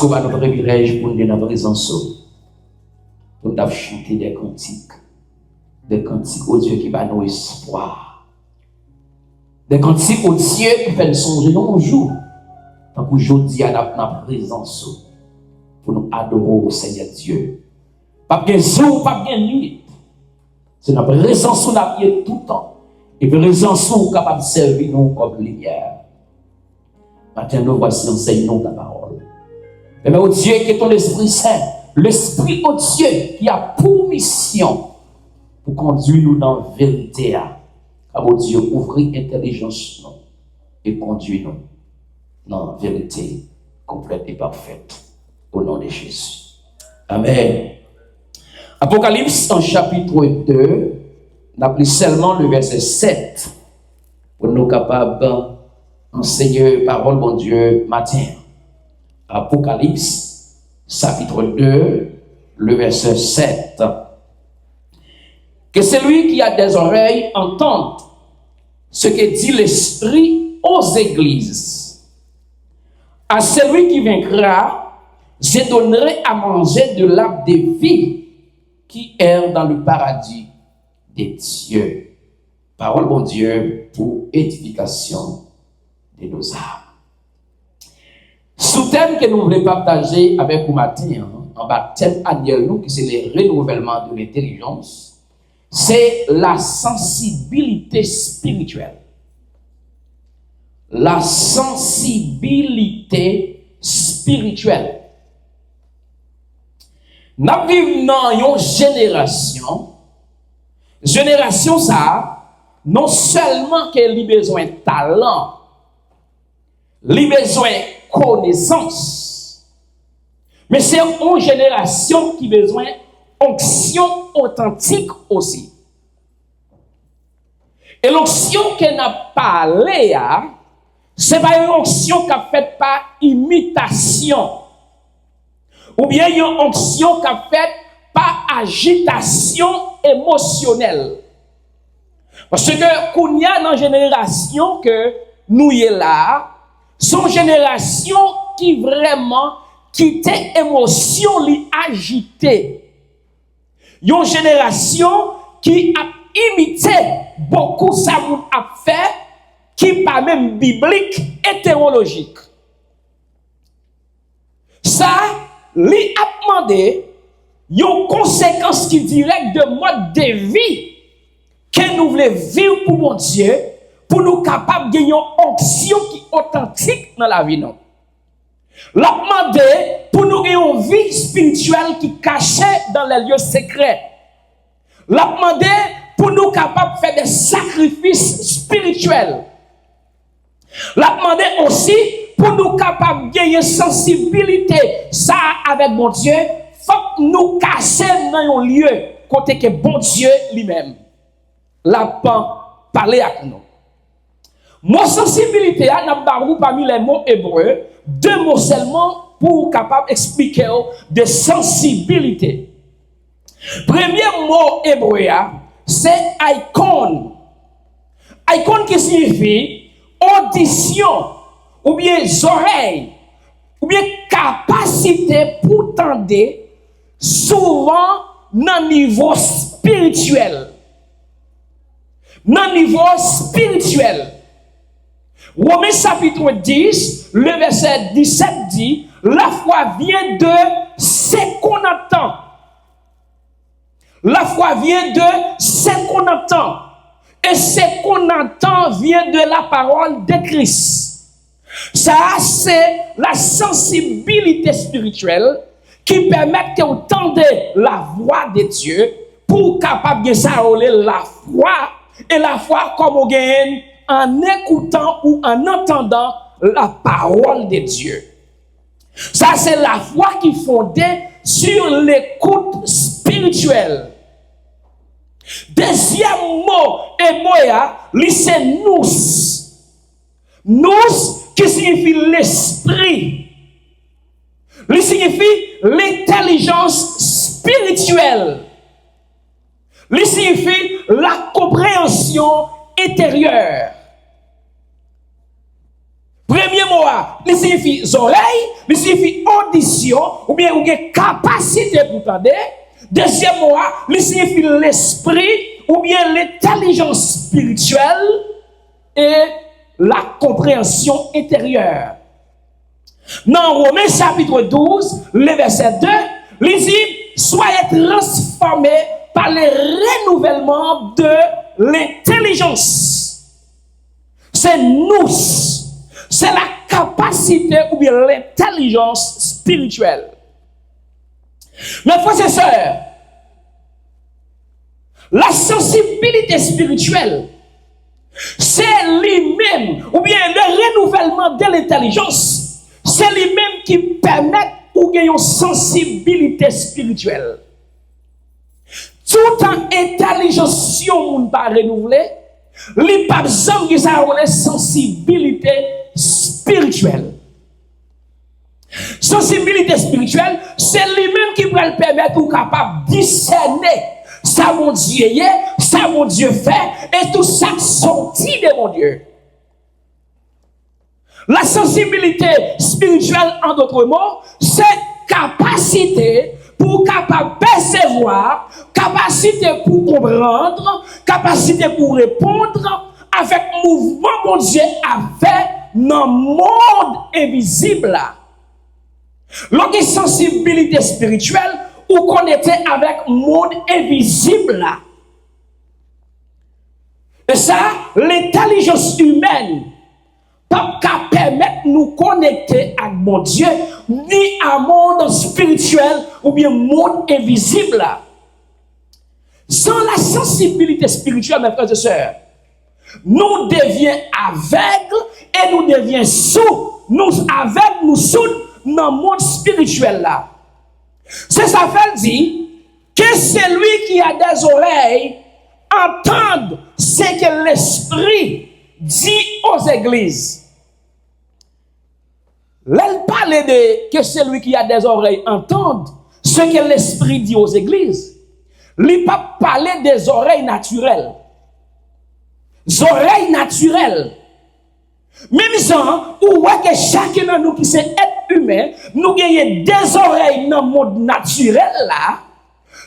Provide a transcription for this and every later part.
Nous avons notre privilège pour nous dans la présence, pour nous chanter des cantiques au Dieu qui va nous espoir, des cantiques au Dieu qui fait nous songer un jour, tant qu'aujourd'hui à la présence, pour nous adorer au Seigneur Dieu. Pas de jour, pas de nuit. C'est notre présence où nous avons tout le temps. Et présence où nous sommes capables de servir nous comme lumière. Maintenant, nous voici enseignons ta parole. Mais au Dieu qui est ton Esprit Saint, l'Esprit au Dieu qui a pour mission pour conduire nous dans la vérité. Car au Dieu, ouvrir l'intelligence et conduire nous dans la vérité complète et parfaite. Au nom de Jésus. Amen. Apocalypse en chapitre 2, on a pris seulement le verset 7 pour nous capables d'enseigner parole bon Dieu matin. Apocalypse, chapitre 2, le verset 7. Que celui qui a des oreilles entende ce que dit l'Esprit aux églises. À celui qui vaincra, je donnerai à manger de l'arbre de vie qui erre dans le paradis des dieux. Parole bon Dieu pour édification de nos âmes. Sous-thème que nous voulons partager avec vous matin, en baptême annuel, nous, qui c'est le renouvellement de l'intelligence, c'est la sensibilité spirituelle. La sensibilité spirituelle. Nous vivons dans une génération ça, non seulement qu'elle a besoin de talent, elle a besoin de connaissance, mais c'est une génération qui a besoin d'onction authentique aussi. Et l'onction qu'elle n'a pas parlé, ce n'est pas une onction qui a fait par imitation. Ou bien une onction qui a fait par agitation émotionnelle. Parce que qu'on y a dans la génération que nous y est là, son génération qui vraiment quitte émotion li agité. Une génération qui a imité beaucoup ça a fait qui pas même biblique et théologique. Ça li a demandé une conséquence qui directe de mode de vie que nous voulons vivre pour mon Dieu, pour nous capables de gagner une onction qui est authentique dans la vie. Non. L'a demandé pour nous gagner une vie spirituelle qui est cachée dans les lieux secrets. L'a demandé pour nous capables de faire des sacrifices spirituels. L'a demandé aussi pour nous capables de gagner sensibilité. Ça, avec mon Dieu, faut que nous cacher dans un lieu côté que bon Dieu lui-même l'a parlé avec nous. Mon sensibilité, n'a pas parmi les mots hébreux, 2 mots seulement pour capable d'expliquer de sensibilité. Premier mot hébreu, c'est icon. Icon qui signifie audition, ou bien oreilles, ou bien capacité pour tendre, souvent dans le niveau spirituel. Dans le niveau spirituel. Romains chapitre 10, le verset 17 dit, la foi vient de ce qu'on entend. La foi vient de ce qu'on entend. Et ce qu'on entend vient de la parole de Christ. Ça, c'est la sensibilité spirituelle qui permet que vous entendez la voix de Dieu pour capable de s'arroler la foi. Et la foi comme on gagne en écoutant ou en entendant la parole de Dieu. Ça, c'est la foi qui est fondée sur l'écoute spirituelle. Deuxième mot, et moi, c'est nous. Nous, qui signifie l'esprit. Il signifie l'intelligence spirituelle. Il signifie la compréhension intérieure. Premier mot, il signifie oreille, il signifie audition, ou bien ou capacité pour entendre. Deuxième mot, il signifie l'esprit, ou bien l'intelligence spirituelle et la compréhension intérieure. Dans Romains chapitre 12, le verset 2, il dit, soyez transformés par le renouvellement de l'intelligence. C'est nous, c'est la capacité ou bien l'intelligence spirituelle. Mes frères et sœurs, la sensibilité spirituelle, c'est lui-même, ou bien le renouvellement de l'intelligence, c'est lui-même qui permet ou bien une sensibilité spirituelle. Tout en intelligence, si on ne pas renouveler, les papes ont une sensibilité spirituelle. Sensibilité spirituelle, c'est lui-même qui va le permettre ou capable de discerner ça mon Dieu est, ça mon Dieu fait, et tout ça sorti de mon Dieu. La sensibilité spirituelle, en d'autres mots, c'est capacité pour capable percevoir, capacité pour comprendre, capacité pour répondre avec mouvement mon Dieu avec dans le monde invisible. Lorsque sensibilité spirituelle ou connecté avec le monde invisible. Et ça, l'intelligence humaine pas permettre de nous connecter avec mon Dieu, ni à monde spirituel ou bien monde invisible. Sans la sensibilité spirituelle, mes frères et sœurs, nous devions aveugles et nous devions sourds. Nous aveugles, nous sourds dans le monde spirituel là. C'est ça fait dire que celui qui a des oreilles entende ce que l'Esprit dit aux églises. Elle parle de que celui qui a des oreilles entende ce que l'Esprit dit aux églises. Il ne pas parler des oreilles naturelles. Les oreilles naturelles. Même ça, ou que chacun de nous qui c'est être humain, nous gagnons des oreilles dans le monde naturel là.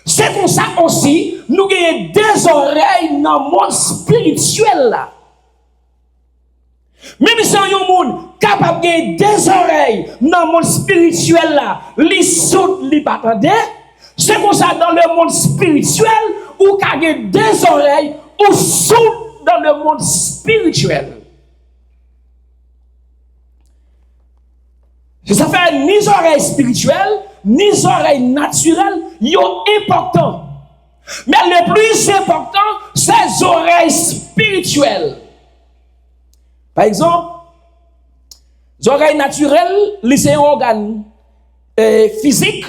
C'est comme ça aussi, nous gagnons des oreilles dans le monde spirituel là. Même si un monde capable de gagner des oreilles dans le monde spirituel là, les sautent, les battent. C'est comme ça dans le monde spirituel, ou gagner des oreilles, ou sautent dans le monde spirituel. Ça fait ni oreilles spirituelles, ni oreilles naturelles, ils sont importants. Mais le plus important, c'est les oreilles spirituelles. Par exemple, les oreilles naturelles, c'est un organe physique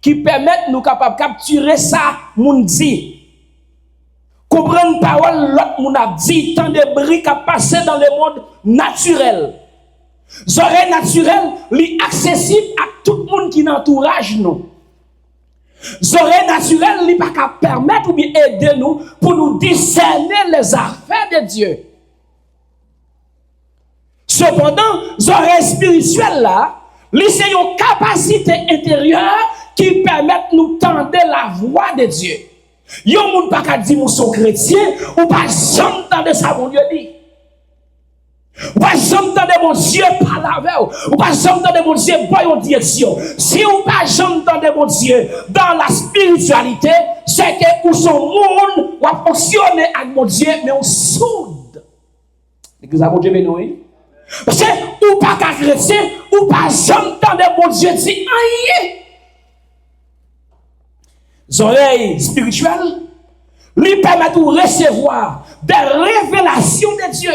qui permet nous capables de capturer ça, moun dit. Comprendre parole, l'autre moun a dit, tant de bruit qui a passé dans le monde naturel. Les oreilles naturelles, sont accessibles à tout le monde qui entourage nous. Les oreilles naturelles, ne peuvent pas permettre ou bien aider nous pour nous discerner les affaires de Dieu. Cependant, les oreilles spirituelles là, c'est une capacité intérieure qui permet de nous tendre la voix de Dieu. Yon moun pas ka di moun son chrétien ou pas jamais entendre ça mon Dieu dit. Ou pas jamais entendre mon Dieu parler avec ou pas jamais entendre mon Dieu boire en direction. Si ou pas jamais entendre mon Dieu dans la spiritualité, c'est que ou son monde ou a fonctionner avec mon Dieu mais on soude. L'église a mon Dieu béni. Parce que ou pas qu'un chrétien, ou pas jamais entendre mon Dieu dire aïe. Les oreilles spirituelles lui permettent de recevoir des révélations de Dieu.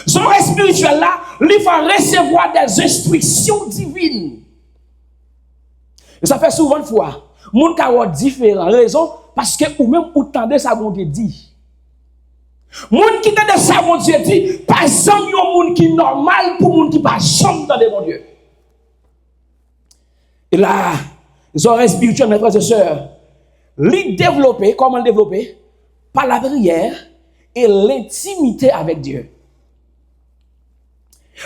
Les oreilles spirituelles là lui font recevoir des instructions divines. Et ça fait souvent une fois, moun ka wè différentes raisons parce que ou même ou tendez ça bon Dieu dit. Moun qui tendez ça bon Dieu dit, par exemple yon moun qui normal pour moun qui pas jamais tendez mon Dieu. Et là, les oreilles spirituelles, mes frères et sœurs, les développer, comment le développer? Par la prière et l'intimité avec Dieu.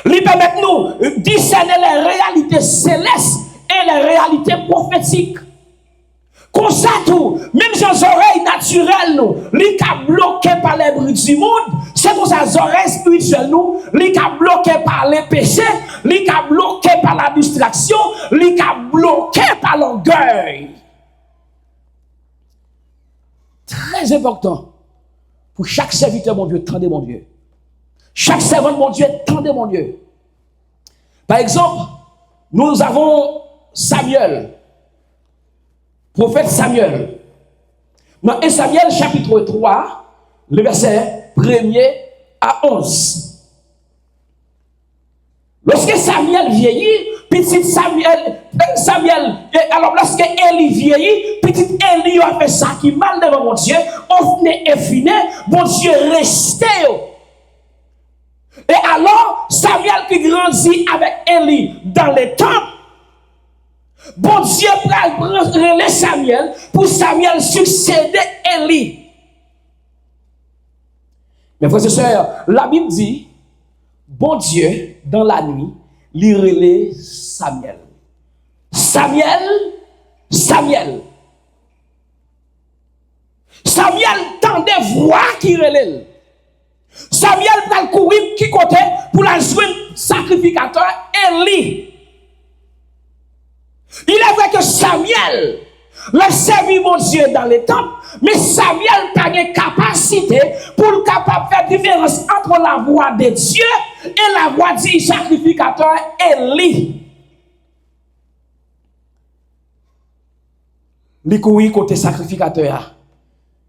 Il permet nous discerner les réalités célestes et les réalités prophétiques. Comme ça tout, même si les oreilles naturelles nous, les sont bloquées par les bruits du monde, c'est pour ça les oreilles spirituelles nous, les sont bloquées par les péchés, les sont bloquées par la distraction, les sont bloquées par l'orgueil. Très important pour chaque serviteur, mon Dieu, tendez mon Dieu. Chaque servant, mon Dieu, tendez mon Dieu. Par exemple, nous avons Samuel, prophète Samuel. Dans 1 Samuel chapitre 3, le verset 1er à 11. Lorsque Samuel vieillit, petit Samuel, alors lorsque Élie vieillit, petit Élie a fait ça qui mal devant mon Dieu, on venait effiné, mon Dieu restait. Et alors, Samuel qui grandit avec Élie dans les temples, bon Dieu prend Samuel pour Samuel succéder Élie. Mes frères et sœurs, la Bible dit, bon Dieu, dans la nuit, il relève Samuel. Samuel tendait voix qui relève. Samuel va courir qui côté pour la joindre sacrificateur Élie. Il est vrai que Samuel l'a servi mon Dieu dans les temples, mais Samuel n'a pas de capacité pour capable faire différence entre la voix de Dieu et la voix du sacrificateur Élie. Il courir côté sacrificateur.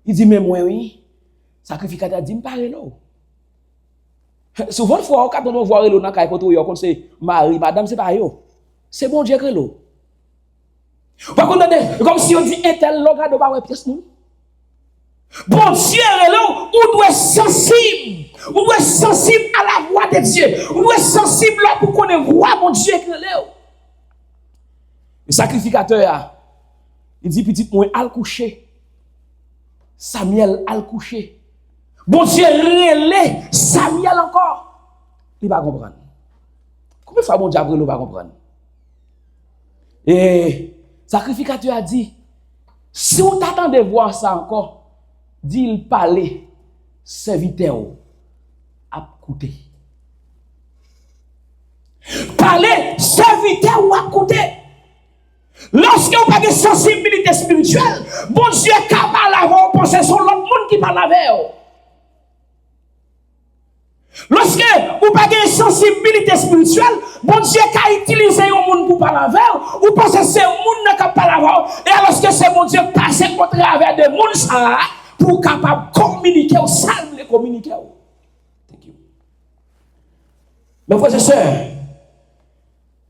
Il dit mais moi oui, sacrificateur dit me parle non. Souvent fois quand on voit le dans kay côté yo c'est Marie, madame c'est pas yo. C'est bon Dieu que l'eau. Par contre, comme si on dit un tel loga de pas ouais pièce nous. Bon Dieu là, on doit être sensible. On doit être sensible à la voix de Dieu. On doit être sensible là pour qu'on voit mon Dieu que là. Le sacrificateur il dit petit moi al coucher. Samuel al coucher. Bon Dieu relève Samuel encore. Il va comprendre. Combien de fois mon diable ne va comprendre? Et sacrificateur a dit, si on t'attend de voir ça encore, dit-il parler, serviteur à côté. Parler, serviteur ou à côté. Lorsque vous n'avez pas de sensibilité spirituelle, bon Dieu est capable d'avoir possession de l'autre monde qui parle avec vous. Lorsque vous n'avez pas de sensibilité spirituelle, bon Dieu a utilisé un monde pour parler avec vous, ou parce que c'est un monde qui parle avec vous, et lorsque c'est mon Dieu passe au travers de monde pour capable de communiquer, ou salve communiquer. Thank you. Mes frères et sœurs,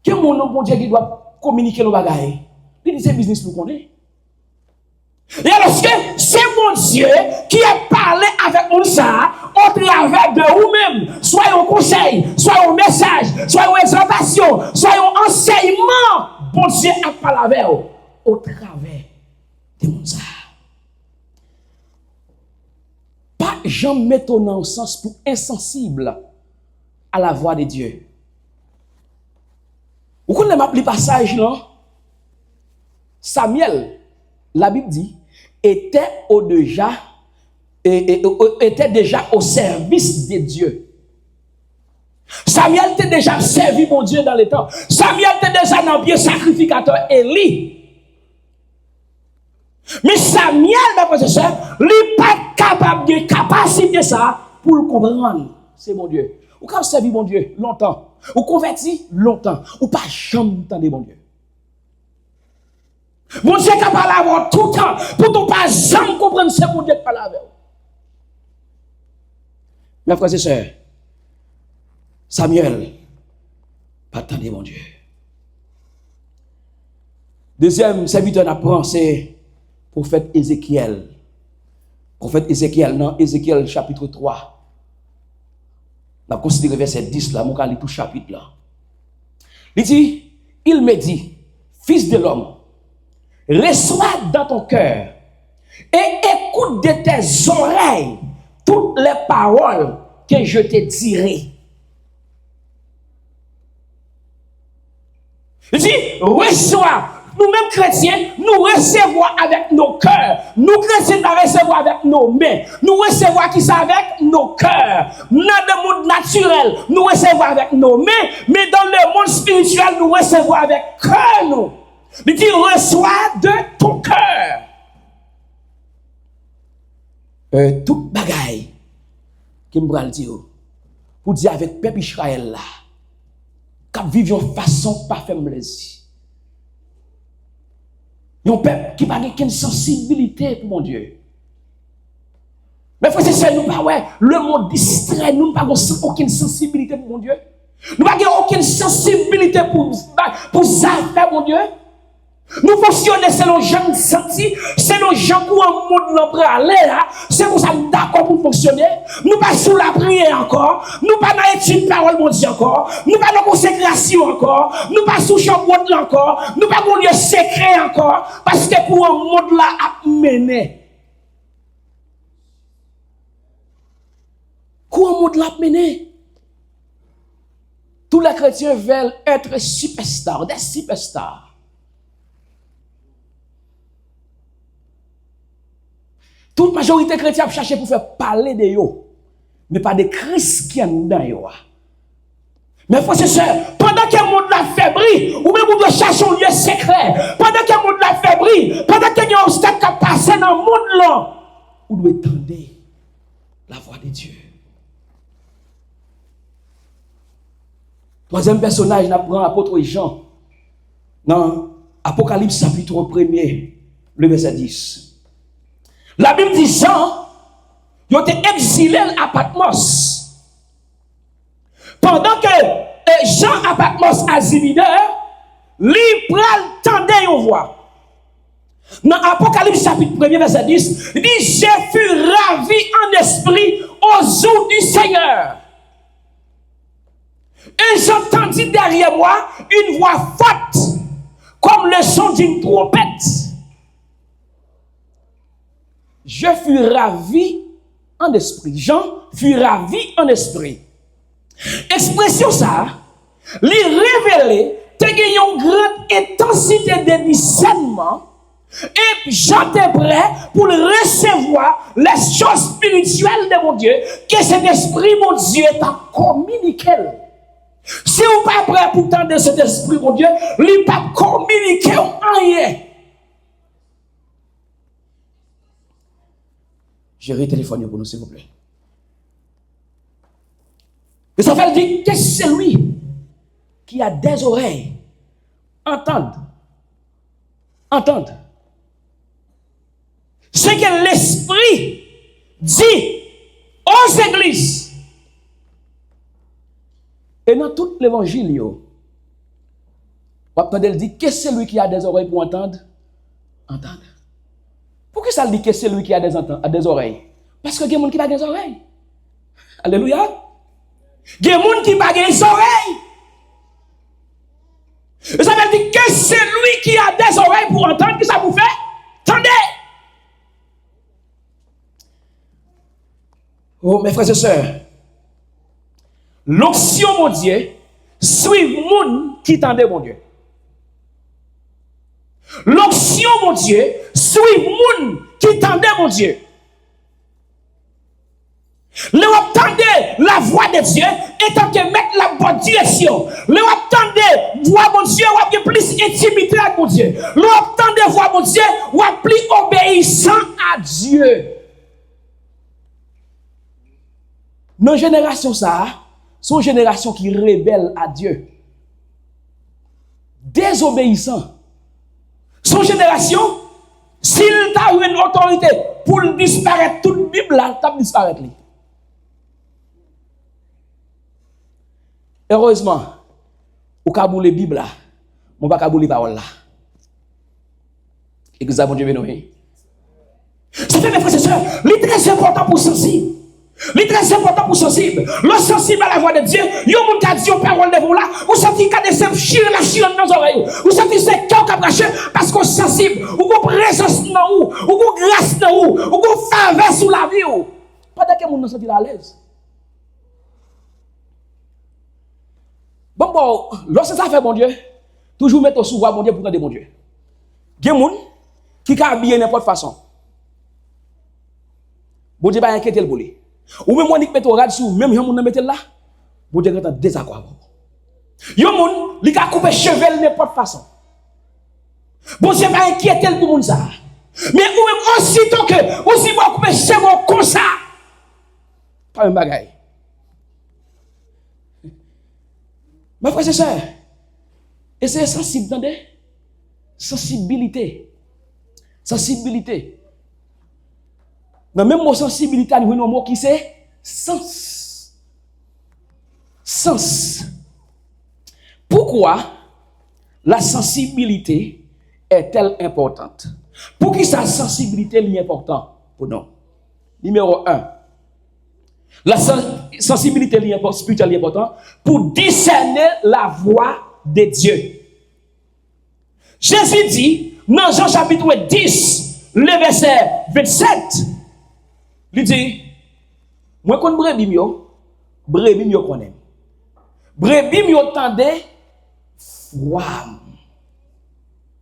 que mon bon Dieu qui doit communiquer nos bagages, il dit c'est business pour qu'on est. Et lorsque c'est mon Dieu qui a parlé avec nous ça, au travers de vous-même, soit au conseil, soit au message, soit aux exhortations, soit au enseignement, bon Dieu a parlé avec vous, au travers de nous ça. Pas jamais mettre au sens pour insensible à la voix de Dieu. Vous connaissez le passage, non? Samuel, la Bible dit, était déjà au service de Dieu. Samuel était déjà servi mon Dieu dans les temps. Samuel était déjà dans le bien sacrificateur Élie. Mais Samuel, mes frères et sœurs, il n'est pas capable de capacité ça pour le comprendre. C'est mon Dieu. Ou quand servi mon Dieu longtemps, ou converti longtemps, ou pas jamais entendre mon Dieu. Mon Dieu qui parle avec tout le temps, pour ne pas jamais comprendre ce que mon Dieu parle avec. Mes frères et sœurs, Samuel, pas attendre mon Dieu. Deuxième serviteur d'apprendre, c'est prophète Ézéchiel. Prophète Ézéchiel, dans Ézéchiel chapitre 3. On a considéré verset 10 là, mon cas, tout chapitre là. Il dit, il me dit, fils de l'homme, reçois dans ton cœur et écoute de tes oreilles toutes les paroles que je te dirai. Il dit, reçois. Nous-mêmes chrétiens, nous recevons avec nos cœurs. Nous chrétiens, nous recevons avec nos mains. Nous recevons qui ça avec nos cœurs. Dans le monde naturel, nous recevons avec nos mains. Mais dans le monde spirituel, nous recevons avec cœur. Nous. Il dit, reçois de ton cœur. Tout bagaille qui me le dire pour dire avec peuple Israël là qui vivent de façon parfaite plaisir. Un peuple qui n'a aucune sensibilité pour mon Dieu. Mais frère, c'est ça, nous pas ouais, le monde distrait, nous n'avons pas aucune sensibilité pour mon Dieu. Nous n'avons aucune sensibilité pour ça faire mon Dieu. Nous fonctionnons selon gens sentis, selon gens qui ont un monde l'emprunté là, c'est pour ça nous d'accord pour fonctionner. Nous pas sous la prière encore, nous pas dans l'étude parole mon Dieu encore, nous pas dans consécration encore, nous pas sous chambre encore, nous pas dans lieu secret encore, parce que pour un monde là à mener. Pour un monde là à mener. Tous les chrétiens veulent être superstars, des superstars. Toute majorité chrétienne cherche pour faire parler de yo, mais pas de Christ qui est dans yo. Mais frères et sœurs, pendant que le monde l'a faibli, ou même on doit chercher un lieu secret, pendant que le monde l'a faibli, pendant qu'il y a un obstacle qui passe dans le monde là, on doit attendre la voix de Dieu. Troisième personnage, nous prend l'apôtre Jean, dans Apocalypse chapitre 1er, le verset 10. La Bible dit Jean, il a été exilé à Patmos. Pendant que Jean à Patmos à Zibideur, lui pral tendait une voix. Dans Apocalypse chapitre 1er verset 10, il dit, je fus ravi en esprit aux jours du Seigneur. Et j'entendis derrière moi une voix forte, comme le son d'une trompette. Je fus ravi en esprit. Jean fut ravi en esprit. Expression ça, lui révélé, te gagné une grande intensité de discernement, et Jean était prêt pour recevoir les choses spirituelles de mon Dieu, que cet esprit, mon Dieu, t'a communiqué. Si vous n'êtes pas prêt pour tendre cet esprit, mon Dieu, lui pas communiquer rien. Je vais téléphoner pour nous, s'il vous plaît. Et ça fait dire que c'est celui qui a des oreilles. Entendre. Ce que l'Esprit dit aux églises. Et dans tout l'évangile, on entend dire que c'est celui qui a des oreilles pour entendre. Pourquoi ça dit que c'est lui qui a des oreilles? Parce que il y a des gens qui n'ont pas des oreilles. Alléluia. Il y a des gens qui n'ont pas des oreilles. Et ça veut dire que c'est lui qui a des oreilles pour entendre. Qu'est-ce que ça vous fait? Attendez. Oh, mes frères et sœurs. L'option, mon Dieu, suit le monde qui tendait, mon Dieu. L'option, mon Dieu, suit le monde qui tendait, mon Dieu. Le attendez la voix de Dieu étant que mettre la bonne direction. Le attendez voix, mon Dieu, ou bien plus intimité avec mon Dieu. Le attendez voix, mon Dieu, ou plus obéissant à Dieu. Nos générations, ça, sont générations qui rebellent à Dieu. Désobéissants. Son génération, s'il a eu une autorité pour disparaître, toute Bible là, il disparaître. Heureusement, au cas où les Bible là, on va pas les paroles là. Et que ça, bon Dieu, béni. C'est fait, mes frères et sœurs, c'est très important pour sensible. C'est très important pour sensible. Le sensible à la voix de Dieu, il y a un monde qui a dit aux paroles de vous là, vous sentez qu'il y a des chire la chire dans nos oreilles. Vous sentez que c'est cœur qui a braché parce qu'on est sensible. Ou qu'on présence dans vous, ou qu'on grâce dans vous, ou qu'on faveur sous la vie. Pendant que vous ne sentez à l'aise. Bon, lorsque ça fait, mon Dieu, Toujours mettre sous voix, mon Dieu, pour entendre mon Dieu. Il y a des gens qui habillent n'importe façon. Bon Dieu, pas inquiéter le bolé. Ou même moi, qui met au rad sur, même si on met là, bon Dieu, est désaccord. Il y a des gens qui coupent cheveux n'importe façon. Bon Dieu, pas inquiéter le pour ça. Mais ou même aussitôt que, aussi moi, couper cheveux comme ça. Pas un bagaille. Ma frère, c'est ça. Et c'est sensible, attendez? Sensibilité. Sensibilité. Dans le même mot sensibilité, nous avons un mot qui c'est sens. Sens. Pourquoi la sensibilité est-elle importante? Pour qui sa sensibilité est importante pour nous? Numéro 1. La sensibilité spirituelle est importante pour discerner la voix de Dieu. Jésus dit, dans Jean chapitre 10, le verset 27, il dit, moi quand brebis mio connaît. Brebis mio tande froid.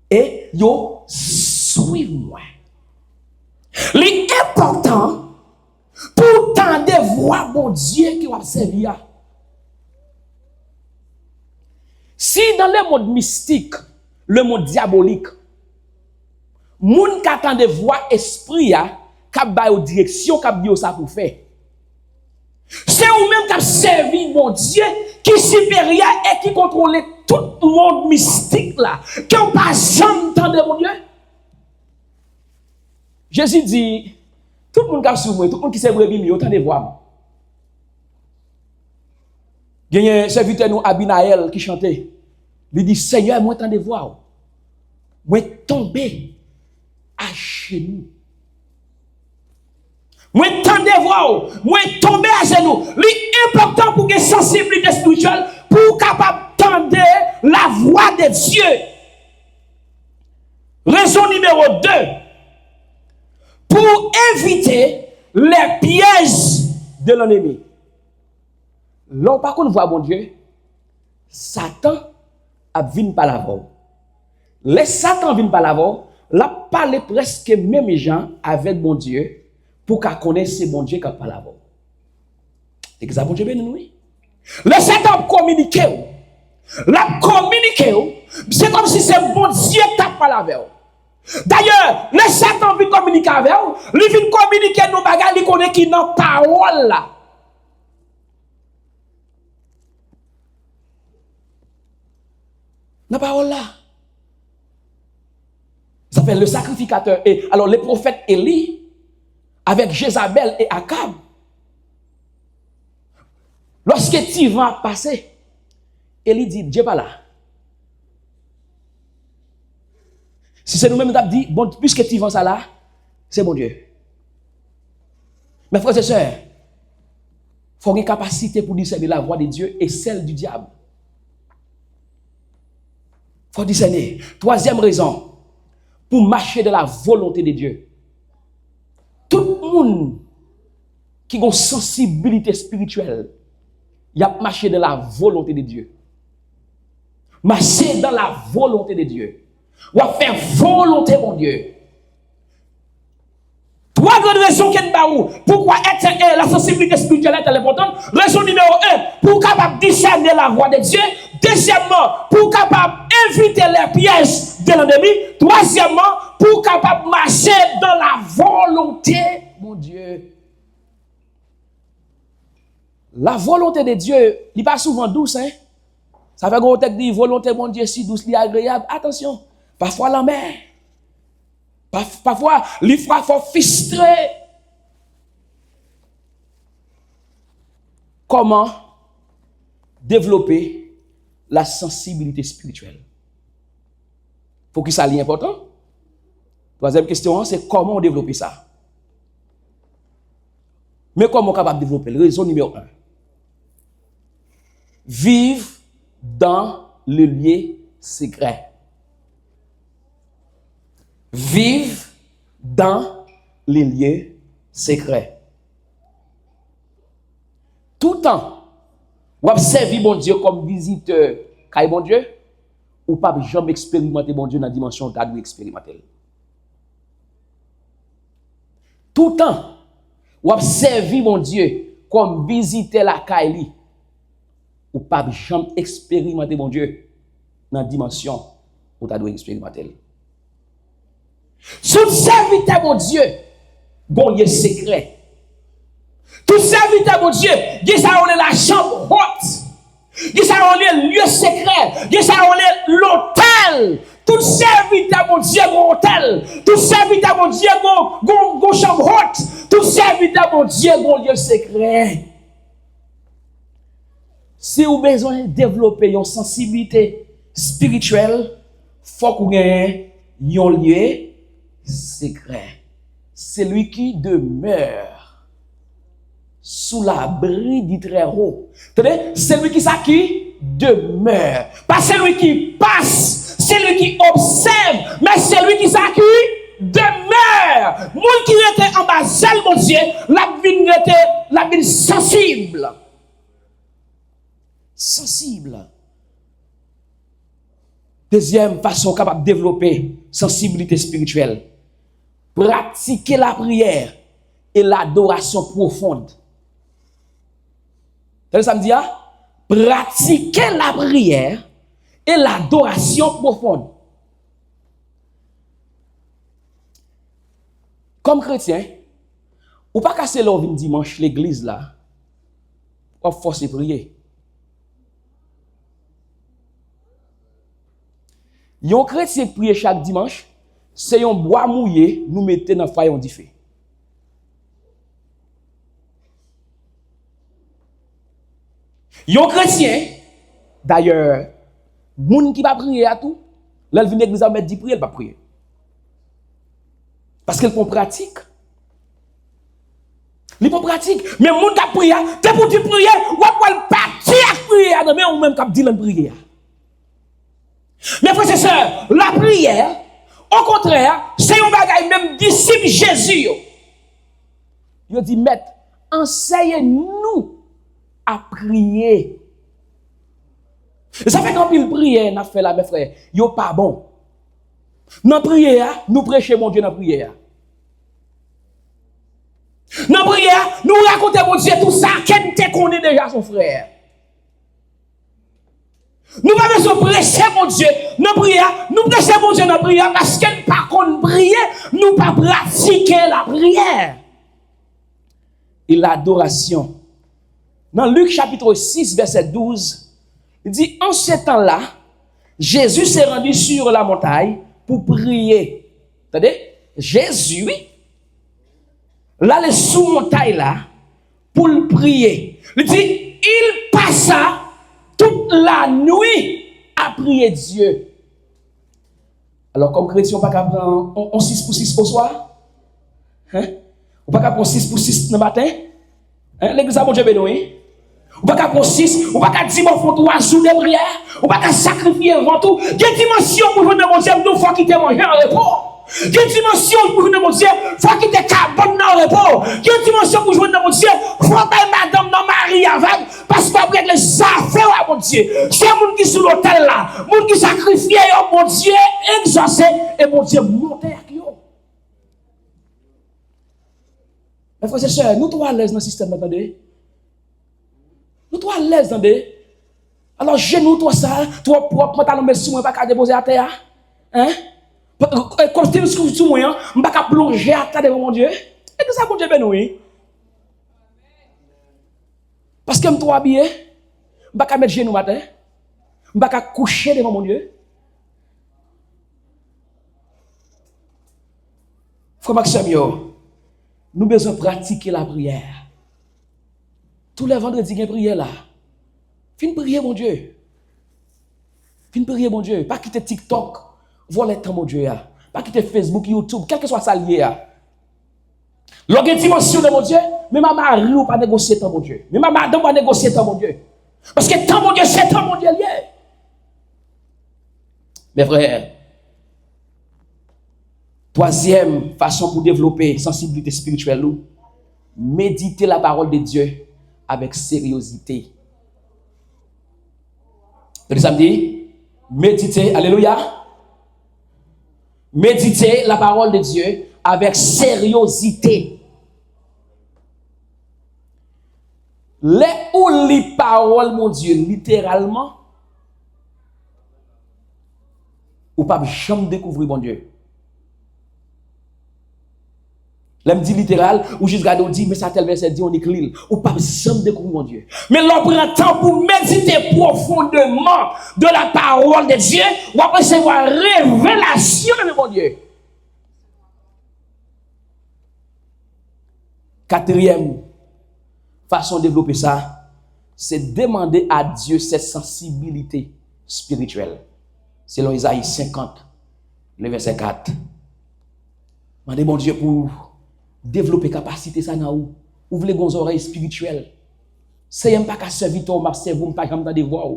Et yo suivre moi. L'important pour tendre voix mon Dieu qui va servir. Si dans le monde mystique, le monde diabolique, moun qui attend de voix esprit a k'ap ba yo direction k'ap di ça pour faire. C'est ou même qui servi mon Dieu qui supérieur et qui contrôle tout le monde mystique là, qui n'a pas jamais entendu mon Dieu. Jésus dit, tout le monde qui a souffert, tout le monde qui s'est brebis, il entend des voix. Il y a un serviteur nous Abinaël qui chantait. Il dit, Seigneur, moi entend des voix. Moi tomber à genoux. Moi entend des voix. Moi tomber à genoux. L'important pour que sensibilité spirituelle pour capable d'entendre la voix de Dieu. Raison numéro 2. Pour éviter les pièges de l'ennemi. L'on par contre voit bon Dieu, Satan a venu par la voix. Les Satan vient par la voix, l'a parlé presque même gens avec bon Dieu pour qu'à connaître ce bon Dieu qui a par la voix. C'est que ça bon Dieu béni nous. Les Satan communiqué. La communiqué, c'est comme si c'est bon Dieu qui a par la voix. D'ailleurs, les Satan vient communiquer avec vous, il vient communiquer nos bagages, il connaît qui n'a parole là. La parole là. Ça s'appelle le sacrificateur. Et alors, les prophètes Élie, avec Jézabel et Akab, lorsque Tivan a passé, Élie dit, Dieu pas là. Si c'est nous-mêmes qui avons dit, bon, puisque Tivan ça là, c'est mon Dieu. Mes frères et sœurs, il faut une capacité pour discerner la voix de Dieu et celle du diable. Il faut discerner. Troisième raison, pour marcher de la volonté de Dieu. Tout le monde qui a une sensibilité spirituelle, il a marché de la volonté de Dieu. Marcher dans la volonté de Dieu. Ou à faire volonté, mon Dieu. Trois grandes raisons qu'il y a. Pourquoi la sensibilité spirituelle est importante? Raison numéro 1, pour capable discerner la voix de Dieu. Deuxièmement, pour capable éviter les pièges de l'ennemi. Troisièmement, pour capable marcher dans la volonté, mon Dieu. La volonté de Dieu, il n'est pas souvent douce, hein? Ça fait qu'on dit volonté, mon Dieu, si douce, si agréable. Attention, parfois la mer. Parfois, il faut frustrer. Comment développer la sensibilité spirituelle? Faut que ça soit important. Troisième question, c'est comment développer ça? Mais comment on est capable de développer? Raison numéro 1. Vivre dans le lieu secret. Vivre dans les lieux secrets. Tout le temps, vous observez bon Dieu comme visiteur, car bon Dieu, ou pas jamais expérimenter mon Dieu dans la dimension que tu as expérimenter. Tout le temps, ou observer mon Dieu comme visiter la Kaili, ou pas jamais expérimenter mon Dieu dans la dimension où tu as expérimenter. Tout serviteur mon Dieu, bon lieu secret. Tout serviteur mon Dieu, qui ça on est la chambre haute, qui ça on est le lieu secret, qui ça on est l'hôtel. Tout serviteur mon Dieu, mon hôtel. Tout serviteur mon Dieu, mon chambre haute. Tout serviteur mon Dieu, mon lieu secret. Si vous avez besoin de développer une sensibilité spirituelle, il faut que vous ayez un lieu secret. C'est lui qui demeure sous l'abri du très haut. C'est lui qui demeure. Pas celui qui passe, c'est lui qui observe, mais c'est lui qui demeure. Moi qui était en bas, mon Dieu, la vie sensible. Sensible. Deuxième façon capable de développer sensibilité spirituelle. Pratiquer la prière et l'adoration profonde. Ça me dit, pratiquer la prière et l'adoration profonde. Comme chrétien, ou pas casser l'envie dimanche l'église là, ou forcer prier. Yon chrétien prier chaque dimanche, c'est un bois mouillé, nous mettez dans le foyer on dit fait. Yon chrétien, d'ailleurs, moun qui va prier à tout, là il vient l'église à mettre dit prier, il va prier. Parce qu'elle prend pratique. Il prend pratique, mais moun qui prier, t'es pour dire prier, ou pas le partir à prier, mais ou même qui dit le prier. Mes frères et sœurs, la prière, au contraire, c'est un bagage même disciple Jésus. Il dit, maître, enseignez-nous à prier. Et ça fait quand il prière, n'a fait là, mes frères, yo pas bon. Dans prière, nous prêchons mon Dieu dans prière. Dans prière, nous racontons mon Dieu tout ça, qu'elle te connaît déjà son frère. Nous pas besoin de prêcher mon Dieu dans prière, nous prêchons mon Dieu dans prière parce qu'elle pas qu'on prier, nous pas pratiquer la prière. Et l'adoration. Dans Luc chapitre 6 verset 12, il dit en ce temps-là, Jésus s'est rendu sur la montagne pour prier. Attendez, Jésus là les sous montagne là pour le prier. Il dit il passa toute la nuit à prier Dieu. Alors, comme chrétien, on ne peut pas prendre 6 pour 6 au soir. Hein? On ne peut pas prendre 6 pour 6 le matin. Hein? L'église a bon Dieu béni. On ne peut pas prendre 6. On ne peut pas dire mon 3 jours de prière. On ne peut pas sacrifier avant tout. Quelle dimension pour jouer de mon Dieu, nous faut quitter manger en repos. Quelle dimension pour jouer de mon Dieu, faut quitter carbone en repos. Quelle dimension pour jouer de mon Dieu, faut pas madame dans Marie avec. Parce qu'après les affaires à mon Dieu, c'est moun qui sur l'hôtel là, moun qui sacrifie mon Dieu, exaucé, et mon Dieu monté avec eux. Mes frères et sœurs, nous sommes à l'aise dans le système, attendez. Nous sommes à l'aise, attendez. Alors, genou, toi ça, toi propre, pantalon, mais si moi pas qu'à déposer à terre, hein? Comme si tu sous moi, je ne vais pas plonger à terre devant mon Dieu. Et que ça, mon Dieu, ben oui. Parce que je suis habillé, je ne vais pas mettre genou matin, je ne vais pas coucher devant mon Dieu. Frère Maxime, nous avons besoin de pratiquer la prière. Tous les vendredis, il y a une prière là. Fin prier, mon Dieu. Fin prier, mon Dieu. Pas quitter TikTok, voir les temps, mon Dieu. Pas quitter Facebook, YouTube, quel que soit ça lié. L'autre dimension de mon Dieu, mais ma mari ou pas négocier tant, mon Dieu. Mais ma madame pas négocier tant, mon Dieu. Parce que tant, mon Dieu, c'est tant, mon Dieu lié. Mes frères, troisième façon pour développer sensibilité spirituelle, méditer la parole de Dieu avec sérieuxité. Le samedi, Méditez, alléluia. Méditez la parole de Dieu avec sérieuxité. Les ou les paroles, mon Dieu, littéralement, ou pas jamais découvrir mon Dieu. L'homme dit littéral, ou juste regarder, on dit, mais ça tel verset dit, on écrit, ou pas jamais découvrir mon Dieu. Mais l'on prend temps pour méditer profondément de la parole de Dieu, ou après recevoir révélation de mon Dieu. Quatrième façon de développer ça, c'est demander à Dieu cette sensibilité spirituelle. Selon Isaïe 50, le verset 4. Demandez mon Dieu pour développer capacité ça dans où. Ouvrez les oreilles spirituelles. C'est même pas qu'à serviteur m'a servi pas jamais de voix.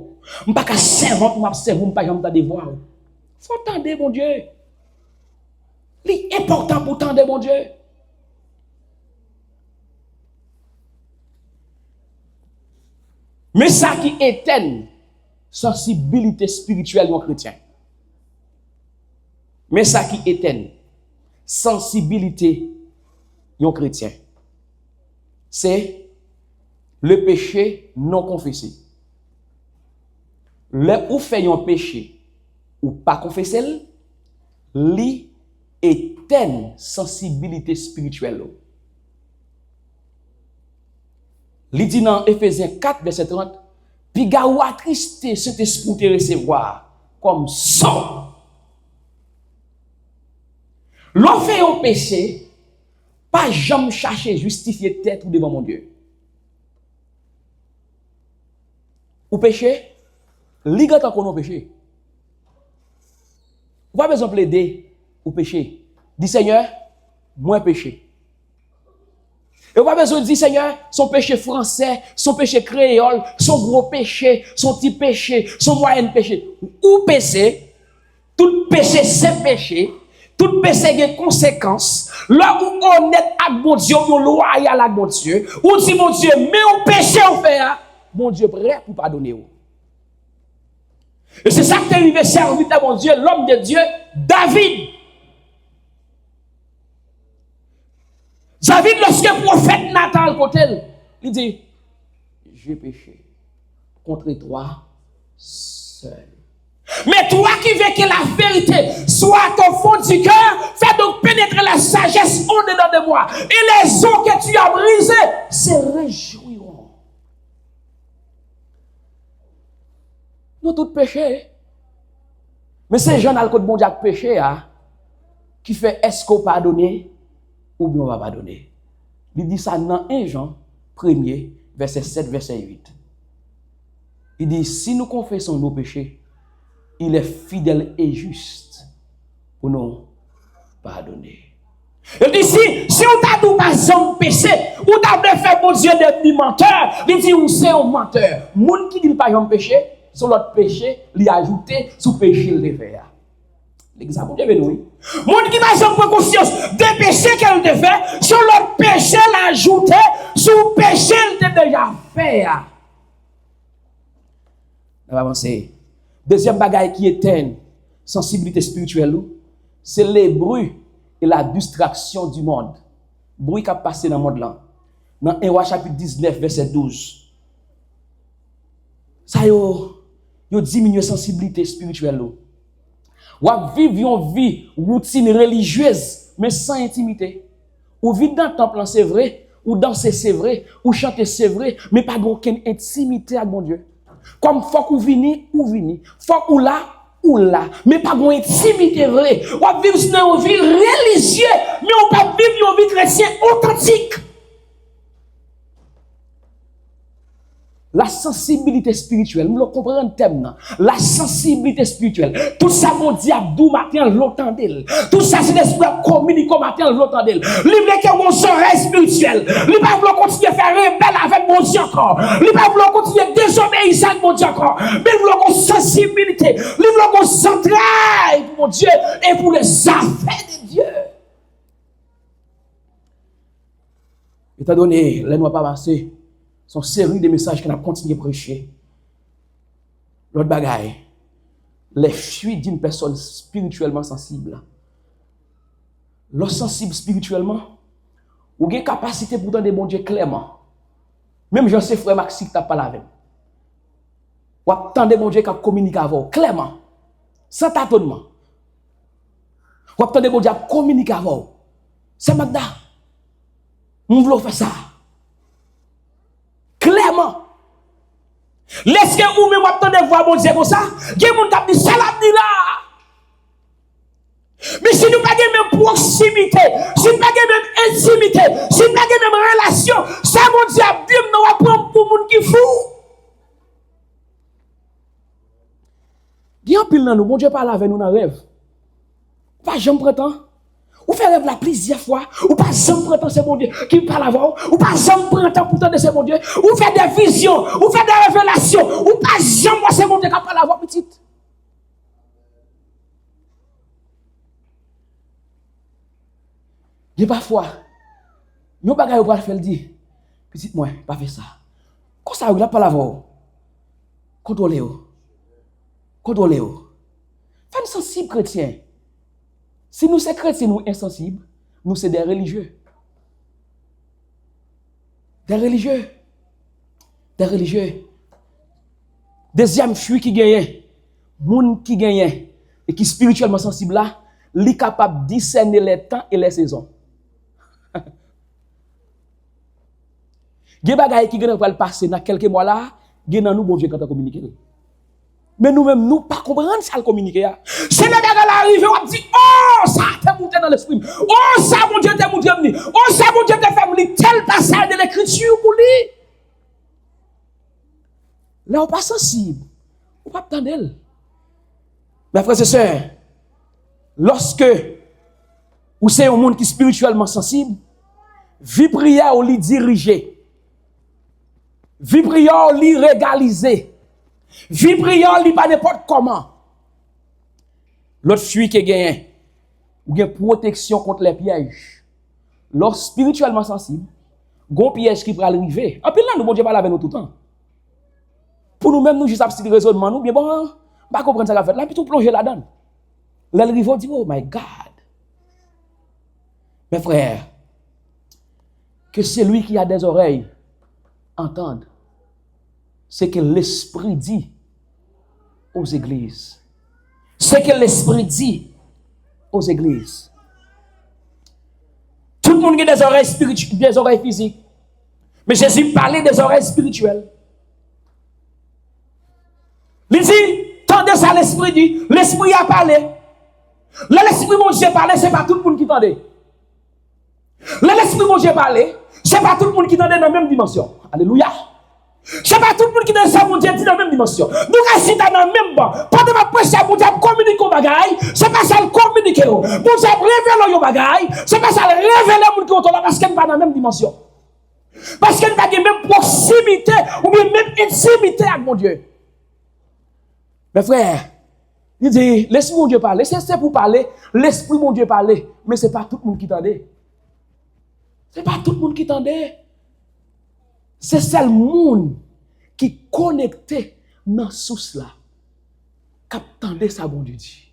Pas qu'à servante m'a servi pas jamais de voix. Faut tendre mon Dieu. C'est important pour tendre mon Dieu. Mais ça qui éteint sensibilité spirituelle d'un chrétien. Mais ça qui éteint sensibilité d'un chrétien, c'est le péché non confessé. Le ou fait un péché ou pas confessé, li éteint sensibilité spirituelle. Li dit dans Ephésiens 4, verset 30, puis ga ou attristé cet esprit te recevoir comme sang. L'on fait un péché, pas jamais chercher justifier tête ou devant mon Dieu. Ou péché, li gata qu'on péché. Ou pas besoin de plaider ou péché. Dis Seigneur, moi péché. Et pas besoin de dire, Seigneur, son péché français, son péché créole, son gros péché, son petit péché, son moyen péché. Ou péché, tout péché c'est péché, tout péché a des conséquences. Là où honnête avec mon Dieu, ou loyal avec mon Dieu, ou dit mon Dieu, mais on péché on fait, mon Dieu prêt pour pardonner. Et c'est ça que t'es arrivé serviteur mon Dieu, l'homme de Dieu, David. David, lorsque le prophète Nathan côté, il dit, j'ai péché contre toi seul. Mais toi qui veux que la vérité soit au fond du cœur, fais donc pénétrer la sagesse au-dedans de moi. Et les eaux que tu as brisées se réjouiront. Nous tous péchés. Mais c'est Jean Alcott bon Dieu péché, qui fait est-ce qu'on pardonne ou bien on va pardonner. Il dit ça dans 1 Jean 1er, verset 7, verset 8. Il dit, si nous confessons nos péchés, il est fidèle et juste pour nous pardonner. Il dit, si on t'a dit pas un péché, ou t'as fait mon Dieu des menteurs, il dit, ou c'est un menteur. Moun qui dit pas un péché, son l'autre péché, lui ajouter sous péché le fait. L'exemple de nous. Moun qui n'a jamais pris conscience des péchés qu'elle te fait, sur l'autre péché l'ajouter sous péché elle te déjà fait. On va avancer. Deuxième bagaille qui éteint sensibilité spirituelle, c'est les bruits et la distraction du monde. Bruit qui a passé dans le monde là. Dans 1 Roi chapitre 19 verset 12. Ça yo diminue sensibilité spirituelle. Ou vivre une vie routine religieuse mais sans intimité. Ou vivre dans le temple c'est vrai, ou danser c'est vrai, ou chanter c'est vrai, mais pas aucune intimité avec mon Dieu. Comme faut qu'on vini ou vini, faut qu'on là, mais pas une intimité vraie. Ou vivre dans une vie religieuse, mais on pas vivre une vie chrétienne authentique. La sensibilité spirituelle, nous comprenons le thème. La sensibilité spirituelle. Tout ça, mon diable, d'où matin, l'autant d'elle. Tout ça, c'est l'esprit communique matin, l'autant d'elle. Libre que mon oreille spirituelle. Libre pas vouloir continuer à faire rebelle avec mon Dieu encore. Libre pas vouloir continuer à désobéir avec mon Dieu encore. Mais vouloir une sensibilité. Libre qu'on s'entraille pour mon Dieu et pour les affaires de Dieu. Étant donné, les noix pas passer. Son série de messages qu'on a continué à prêcher. L'autre bagaille, les fuites d'une personne spirituellement sensible. L'homme sensible spirituellement, ou a une capacité pour entendre bon Dieu clairement. Même je sais frère Maxi qui t'a parlé avec. Ou attendre bon Dieu qui communique avec vous clairement, sans tâtonnement. Ou attendre bon Dieu qui communique avec vous. C'est Magda. Nous voulons faire ça. Clairement. Laissez ou même attendre voir bon Dieu comme ça. Il y a des gens qui disent ça là. Mais si nous n'avons pas de même proximité, si nous n'avons pas de même intimité, si nous n'avons pas de même relation, ça mon Dieu a dit nous va prendre pour monde qui fou. Il y a un pile dans nous, bon Dieu parle avec nous dans rêve. Pas jamais printemps. Ou fait rêve la plusieurs fois, ou pas jamais printemps c'est mon Dieu qui parle avec vous, ou pas jamais printemps pourtant c'est mon Dieu, ou fait des visions, ou fait des révélations, ou pas jamais c'est mon Dieu qui parle avec vous petite. Et parfois, nous bagaille pour faire dire, petite moi, pas faire ça. Comme ça, il a pas la voix. Contrôlez-vous. Contrôlez-vous. Faites sensible chrétien. Si nous sommes chrétiens, nous insensibles, nous sommes des religieux. Des religieux. Des religieux. Deuxième fuite qui gagne, monde qui gagne et qui spirituellement sensible là, li capable de discerner les temps et les saisons. Gen bagay qui gen va passer dans quelques mois là, gen nan nous bon Dieu quand on communiquer. Mais nous-mêmes nous pas comprendre ça le communiquer. C'est le bagay l'arrive on dit oh ça t'a monté dans l'esprit. Oh ça mon Dieu t'a monté venir. Oh ça mon Dieu t'a fait venir tel passage de l'écriture pour lui. Là on pas sensible. On pas attendre. Mes frères et sœurs, lorsque ou c'est un monde qui est spirituellement sensible, vie prière ou li diriger. Vie prière li régaliser. Vie prière li pas n'importe comment. L'autre fuite qui gagne ou gagne protection contre les pièges. Lorsque spirituellement sensible, gon piège qui peut arriver. En plus là nous bon Dieu parle avec nous tout le temps. Pour nous même nous juste un petit raisonnement nous bien bon, pas comprendre ça qu'a fait là puis tout plonger là-dedans. Là le riveau dit oh my God. Mes frères, que celui qui a des oreilles entende ce que l'Esprit dit aux églises. Ce que l'Esprit dit aux églises. Tout le monde a des oreilles spirituelles, des oreilles physiques. Mais Jésus parlait des oreilles spirituelles. Il dit, tendez ça, l'Esprit dit, l'Esprit a parlé. Là, l'Esprit mon Dieu parlé, ce n'est pas tout le monde qui tendait. Là, l'Esprit mon Dieu parlé, ce n'est pas tout le monde qui tendait dans la même dimension. Alléluia. Ce n'est pas tout le monde qui tendait ça, mon Dieu, dit dans la même dimension. Nous, si dans le même banc, pendant ma prêche, mon Dieu communique au bagaille, ce n'est pas ça le communiquer. Mon Dieu révèle au bagaille, ce n'est pas ça le révéler au monde qui est là parce qu'elle n'est pas dans la même dimension. Parce qu'elle n'a pas la même proximité ou bien même intimité avec mon Dieu. Mes frères, il dit, laisse mon Dieu parler. C'est pour parler, l'Esprit mon Dieu parler. Mais ce n'est pas tout le monde qui tendait. Ce n'est pas tout le monde qui tendait. C'est seul le monde qui est connecté dans la source là. Qui attendait ça, bon Dieu dit.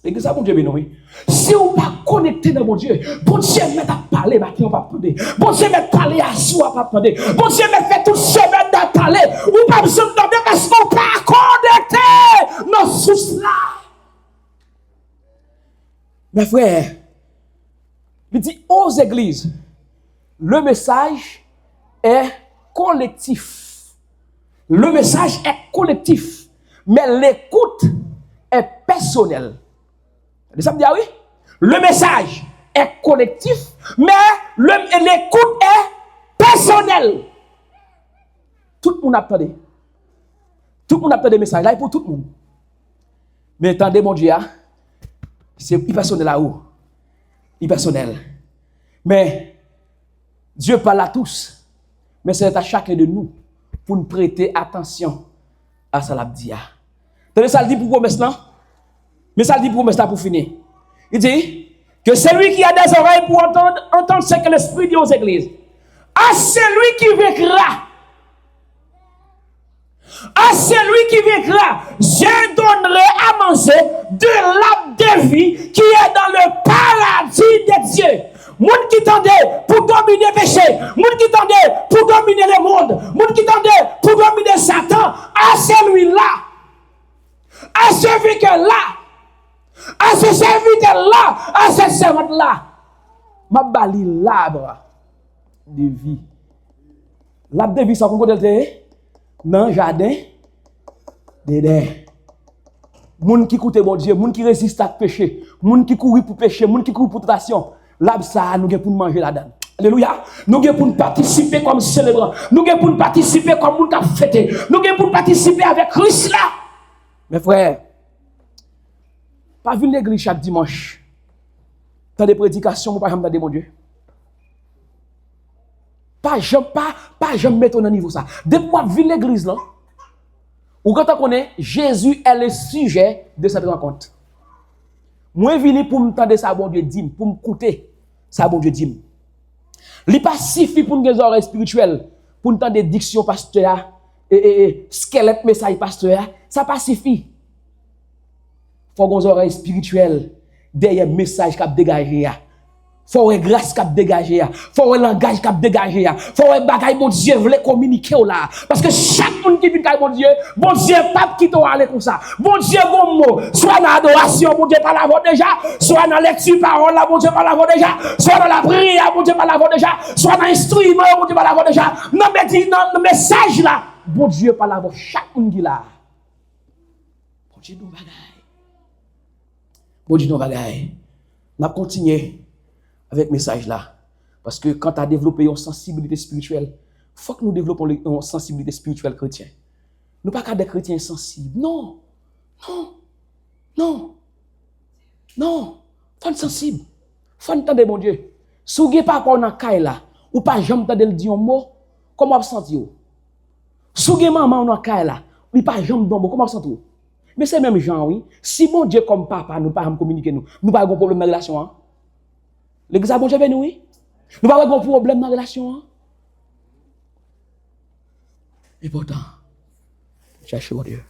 Et que ça, bon Dieu, bien oui. Si on pas connecté dans mon Dieu, bon Dieu met à parler, bah qui on pas attendre. Bon Dieu met à parler à soi, pas attendre. Bon Dieu met fait toute semaine d'à parler, ou pas besoin d'entendre parce qu'on pas connecté dans la source là. Mes frères, il dit aux églises, le message est collectif. Le message est collectif, mais l'écoute est personnelle. Ça me dit, ah oui? Le message est collectif, mais l'écoute est personnelle. Tout le monde attend. Tout le monde attend des messages là pour tout le monde. Mais attendez, mon Dieu, c'est personnel là-haut. Personnel. Mais Dieu parle à tous. Mais c'est à chacun de nous pour nous prêter attention à ça l'abdia. Tenez ça le dit pour promesse là. Mais ça le dit pour promesse là pour finir. Il dit que celui qui a des oreilles pour entendre ce que l'Esprit dit aux églises. À celui qui vaincra. À celui qui vaincra, je donnerai à manger de l'arbre de vie qui est dans le paradis de Dieu. Moun qui tendait pour dominer le péché, moun qui tendait pour dominer le monde, moun qui tendait pour dominer Satan, à celui-là, à ce vicaire-là, à ce serviteur-là, à cette servante-là, m'a bali l'arbre de vie. L'arbre de vie, ça qu'on connaît dans le jardin, dedans. Moun qui coûte bon Dieu, moun qui résiste à péché, moun qui court pour péché, moun qui court pour tentation. L'arbre ça, nous avons pour manger là-dedans. Alléluia. Nous avons pour participer comme célébrant. Nous avons pour participer comme moun qui a fêté. Nous avons pour participer avec Christ là. Mes frères, pas venir l'église chaque dimanche. Dans des prédications, pas jamais mon Dieu. Pas jamais mettre au niveau ça. Depuis que je viens l'église là, ou quand on connaît, Jésus est le sujet de cette rencontre. Moi, je viens pour me tendre ça, bon Dieu dit, pour me écouter ça, bon Dieu dit. Il n'est pas suffit pour nous des oreilles spirituelles, pour nous tendre des dictions pasteur, et squelette message pasteur, ça pas suffit. Il faut des oreilles spirituelles, derrière message qui a dégagé. Faut une grâce qui a dégagé, faut un langage qui a dégagé, faut un bagage bon Dieu voulait communiquer là parce que chaque monde qui vient bon Dieu pas quitter aller comme ça. Bon Dieu bon mot, soit dans l'adoration, bon Dieu pas la voix déjà, soit dans lecture parole là, bon Dieu pas la voix déjà, soit dans la prière, bon Dieu pas la voix déjà, soit dans l'instrument, bon Dieu pas la voix déjà. Non mais dit dans le message là, bon Dieu pas la voix chaque monde qui là. Bon Dieu nous bagaille. Bon Dieu nous bagaille. On va continuer avec le message là. Parce que quand tu as développé une sensibilité spirituelle, il faut que nous développons une sensibilité spirituelle chrétienne. Nous ne sommes pas des chrétiens sensibles. Non. Non. Non. Non. Il faut être sensible. Il faut entendre bon Dieu. Si vous n'avez pas dans le cas là, ou pas jamais entendre le dire un mot, comment vous sentez? Si vous avez maman dans le cas là, ou pas jamais dire un mot, comment vous sentez? Mais c'est même gens, oui. Si mon Dieu comme papa, nous ne pouvons pas communiquer, nous n'avons pas de problème dans la relation. Hein? L'église a bon Dieu nous, oui. Nous n'avons pas de problème dans la relation. Hein? Et pourtant, cherchez mon Dieu.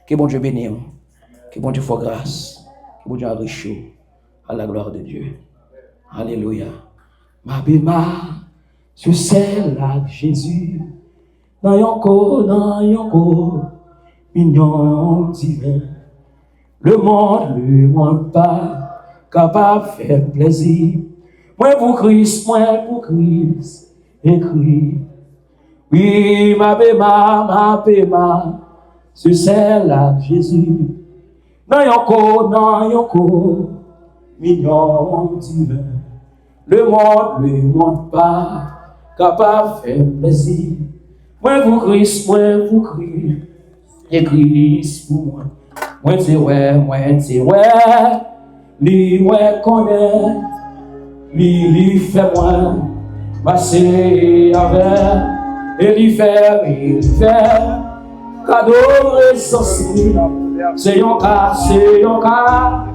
Que bon Dieu bénisse. Que bon Dieu fasse grâce. Que bon Dieu enrichisse à la gloire de Dieu. Alléluia. Ma béma, je sais là Jésus. Dans yonko, mignon divin. Le monde pas capable de faire plaisir. Moi pour Christ, écrit. Oui, ma béma, ce c'est là Jésus. Dans yonko, mignon divin. Le monde pas capable de faire plaisir. Moi pour Christ, et Christ pour moi. Moi c'est ouais, lui moi connaît, lui fait moi, passer avec, et lui fait, cadeau ressensible, c'est un cas.